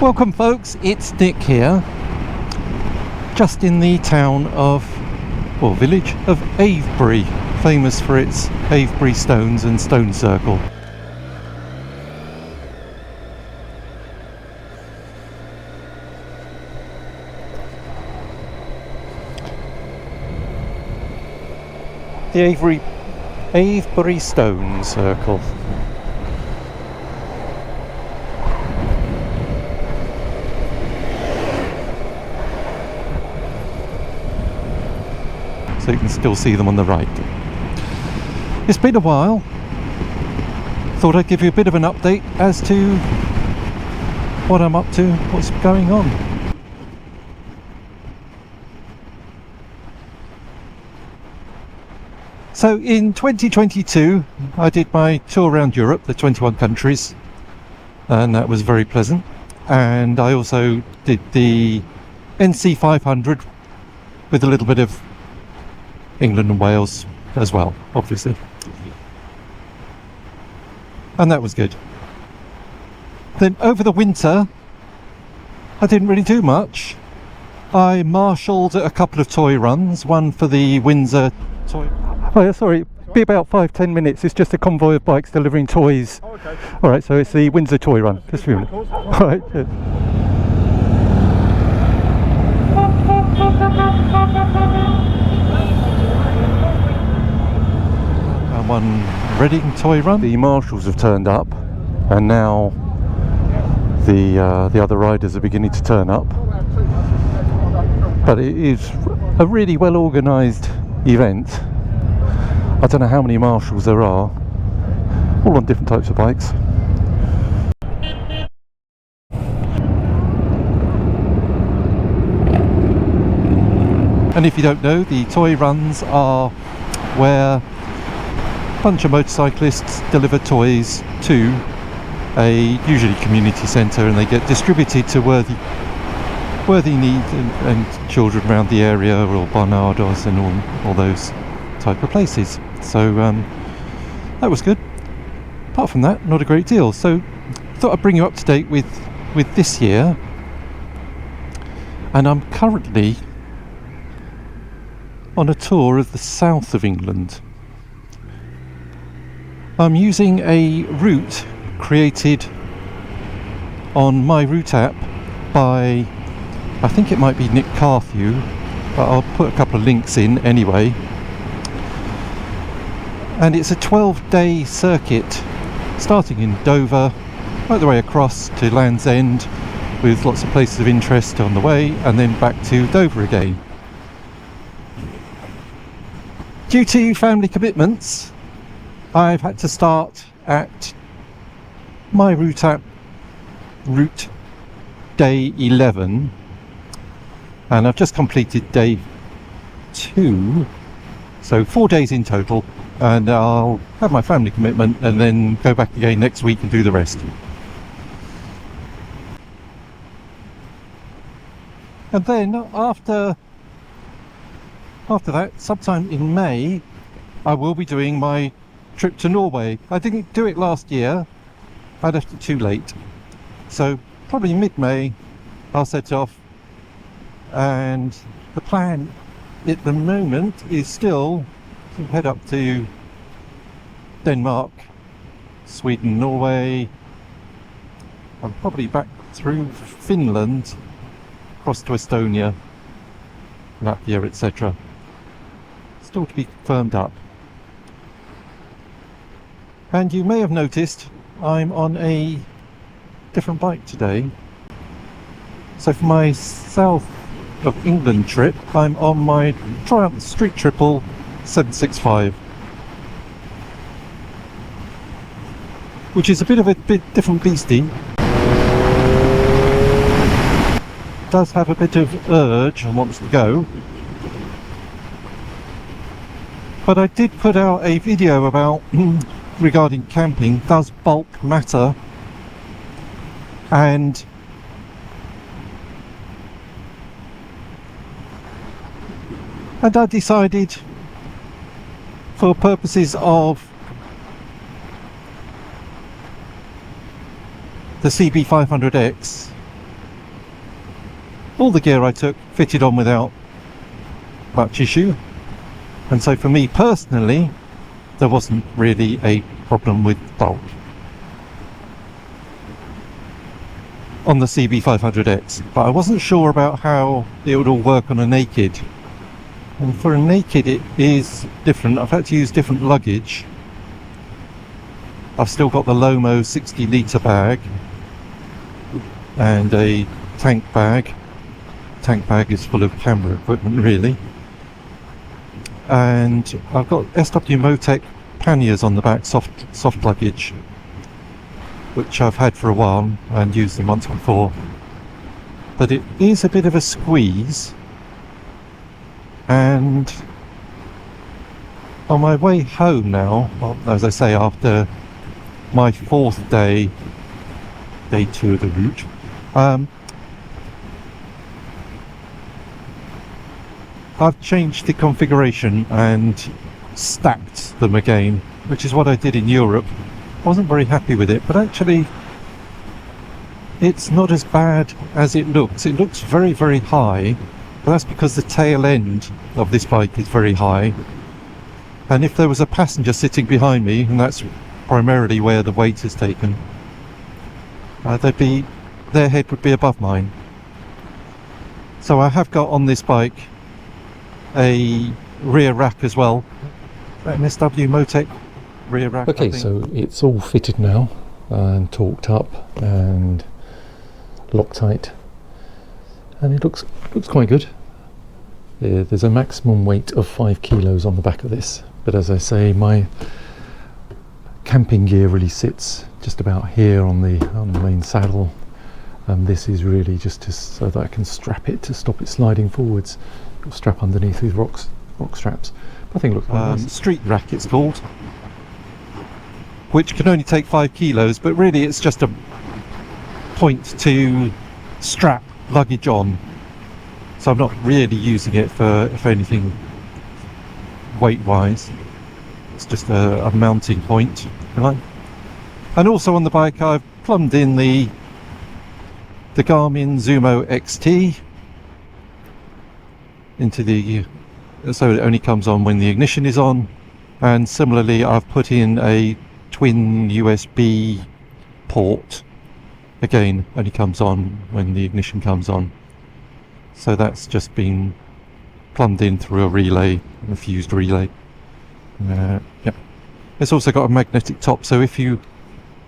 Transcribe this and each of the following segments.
Welcome folks, it's Nick here, just in the town of, well, village of Avebury, famous for its Avebury stones and stone circle. The Avebury Stone Circle. So you can still see them on the right. It's been a while. Thought I'd give you a bit of an update as to what I'm up to, what's going on. So in 2022 I did my tour around Europe, the 21 countries, and that was very pleasant. And I also did the NC500 with a little bit of England and Wales as well, obviously, and that was good. Then over the winter I didn't really do much. I marshalled a couple of toy runs, one for the Windsor toy. Oh yeah, sorry, it'll be about 5-10 minutes. It's just a convoy of bikes delivering toys. Oh, okay. Alright, so it's the Windsor toy run. Just a few minutes. Alright, yeah. And one Reading toy run. The marshals have turned up, and now the other riders are beginning to turn up. But it is a really well organised event. I don't know how many marshals there are, all on different types of bikes. And if you don't know, the toy runs are where a bunch of motorcyclists deliver toys to a usually community centre, and they get distributed to worthy need and children around the area, or Barnardos and all those type of places. So that was good. Apart from that, not a great deal. So thought I'd bring you up to date with this year. And I'm currently on a tour of the south of England. I'm using a route created on my route app by, I think it might be Nick Carthew, but I'll put a couple of links in anyway. And it's a 12-day circuit starting in Dover right the way across to Land's End, with lots of places of interest on the way, and then back to Dover again. Due to family commitments, I've had to start at my route app route day 11, and I've just completed day 2, so 4 days in total. And I'll have my family commitment and then go back again next week and do the rest. And then after that, sometime in May, I will be doing my trip to Norway. I didn't do it last year, I left it too late. So probably mid-May I'll set off, and the plan at the moment is still to head up to Denmark, Sweden, Norway. I'm probably back through Finland, across to Estonia, Latvia, etc. Still to be firmed up. And you may have noticed I'm on a different bike today. So for my south of England trip, I'm on my Triumph Street Triple 765, which is a bit different beastie. Does have a bit of urge and wants to go. But I did put out a video about regarding camping. Does bulk matter? And I decided, for purposes of the CB500X, all the gear I took fitted on without much issue, and so for me personally there wasn't really a problem with bulk on the CB500X, but I wasn't sure about how it would all work on a naked. And for a naked it is different. I've had to use different luggage. I've still got the Lomo 60 litre bag and a tank bag. Tank bag is full of camera equipment really. And I've got SW-Motech panniers on the back, soft luggage, which I've had for a while and used them once before. But it is a bit of a squeeze. And on my way home now, well, as I say, after my 4th day 2 of the route, I've changed the configuration and stacked them again, which is what I did in Europe. I wasn't very happy with it, but actually it's not as bad as it looks. It looks very, very high, but that's because the tail end of this bike is very high, and if there was a passenger sitting behind me, and that's primarily where the weight is taken, their head would be above mine. So I have got on this bike a rear rack as well, an SW-Motech rear rack. Okay, so it's all fitted now and torqued up and Loctite, and it looks quite good. There's a maximum weight of 5 kilos on the back of this, but as I say, my camping gear really sits just about here on the main saddle, and this is really just so that I can strap it to stop it sliding forwards. Strap underneath these rock straps. I think it looks quite nice. Street rack it's called, which can only take 5 kilos, but really it's just a point to strap luggage on, so I'm not really using it for anything weight wise. It's just a mounting point, right? And also on the bike I've plumbed in the Garmin Zumo XT into the, so it only comes on when the ignition is on, and similarly I've put in a twin USB port, again only comes on when the ignition comes on, so that's just been plumbed in through a relay, a fused relay. Yep. It's also got a magnetic top, so if you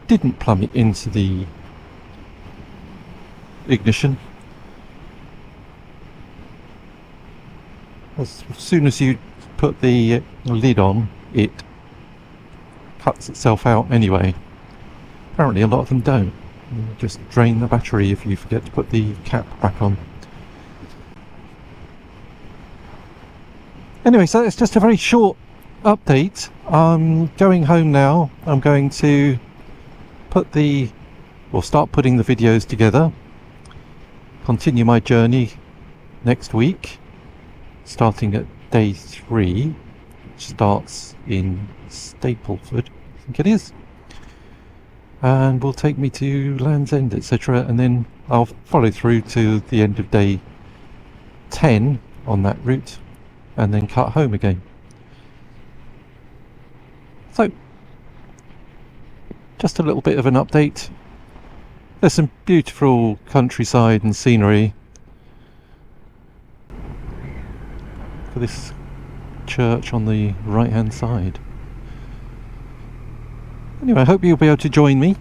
didn't plumb it into the ignition, as soon as you put the lid on, it cuts itself out anyway. Apparently a lot of them don't. You just drain the battery if you forget to put the cap back on. Anyway, so it's just a very short update. I'm going home now. I'm going to start putting the videos together, continue my journey next week, starting at day 3, which starts in Stapleford, I think it is, and will take me to Land's End, etc., and then I'll follow through to the end of day 10 on that route, and then cut home again. So, just a little bit of an update. There's some beautiful countryside and scenery. For this church on the right hand side. Anyway, I hope you'll be able to join me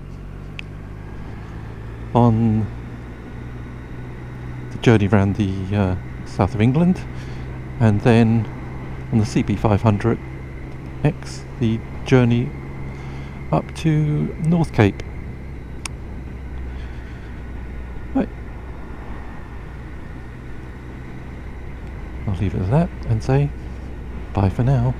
on the journey around the south of England, and then on the CB500X, the journey up to North Cape. Right. I'll leave it at that and say bye for now.